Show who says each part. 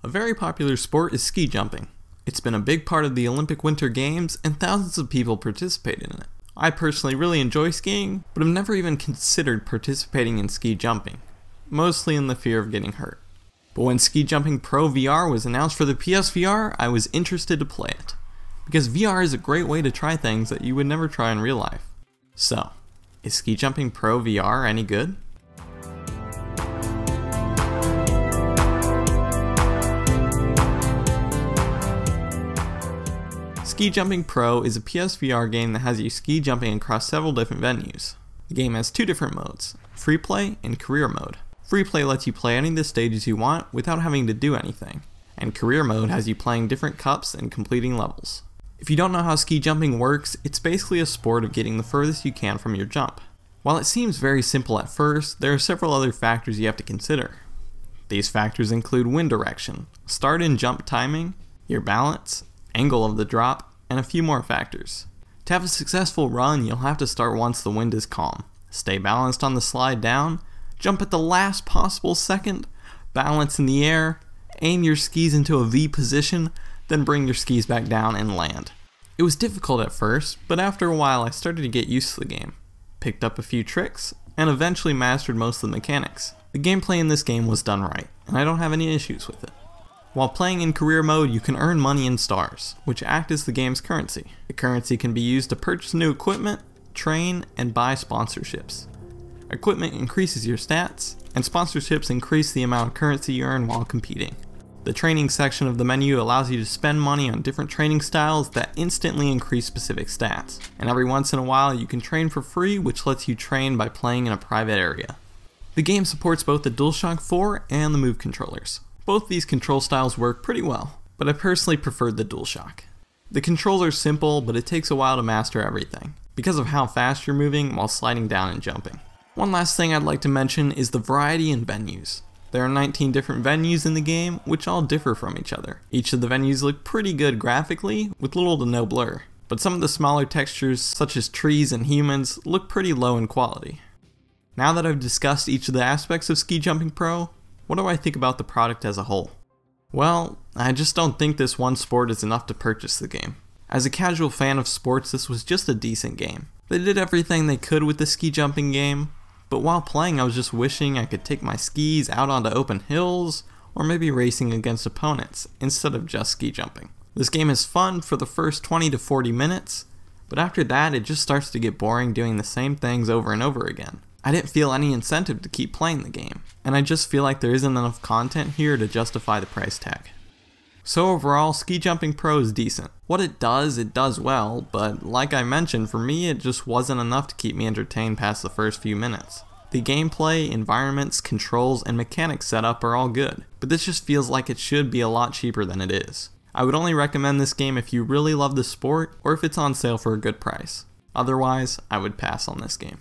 Speaker 1: A very popular sport is ski jumping. It's been a big part of the Olympic Winter Games and thousands of people participate in it. I personally really enjoy skiing, but have never even considered participating in ski jumping, mostly in the fear of getting hurt. But when Ski Jumping Pro VR was announced for the PSVR, I was interested to play it, because VR is a great way to try things that you would never try in real life. So, is Ski Jumping Pro VR any good? Ski Jumping Pro is a PSVR game that has you ski jumping across several different venues. The game has two different modes, Free Play and Career Mode. Free Play lets you play any of the stages you want without having to do anything, and Career Mode has you playing different cups and completing levels. If you don't know how ski jumping works, it's basically a sport of getting the furthest you can from your jump. While it seems very simple at first, there are several other factors you have to consider. These factors include wind direction, start and jump timing, your balance, angle of the drop, and a few more factors. To have a successful run, you'll have to start once the wind is calm, stay balanced on the slide down, jump at the last possible second, balance in the air, aim your skis into a V position, then bring your skis back down and land. It was difficult at first, but after a while I started to get used to the game, picked up a few tricks, and eventually mastered most of the mechanics. The gameplay in this game was done right, and I don't have any issues with it. While playing in career mode, you can earn money in stars, which act as the game's currency. The currency can be used to purchase new equipment, train, and buy sponsorships. Equipment increases your stats, and sponsorships increase the amount of currency you earn while competing. The training section of the menu allows you to spend money on different training styles that instantly increase specific stats. And every once in a while you can train for free, which lets you train by playing in a private area. The game supports both the DualShock 4 and the Move controllers. Both these control styles work pretty well, but I personally preferred the DualShock. The controller's simple, but it takes a while to master everything, because of how fast you're moving while sliding down and jumping. One last thing I'd like to mention is the variety in venues. There are 19 different venues in the game, which all differ from each other. Each of the venues look pretty good graphically, with little to no blur, but some of the smaller textures, such as trees and humans, look pretty low in quality. Now that I've discussed each of the aspects of Ski Jumping Pro, what do I think about the product as a whole? Well, I just don't think this one sport is enough to purchase the game. As a casual fan of sports, this was just a decent game. They did everything they could with the ski jumping game, but while playing I was just wishing I could take my skis out onto open hills, or maybe racing against opponents, instead of just ski jumping. This game is fun for the first 20 to 40 minutes, but after that it just starts to get boring doing the same things over and over again. I didn't feel any incentive to keep playing the game, and I just feel like there isn't enough content here to justify the price tag. So overall, Ski Jumping Pro is decent. What it does well, but like I mentioned, for me it just wasn't enough to keep me entertained past the first few minutes. The gameplay, environments, controls, and mechanics setup are all good, but this just feels like it should be a lot cheaper than it is. I would only recommend this game if you really love the sport, or if it's on sale for a good price. Otherwise, I would pass on this game.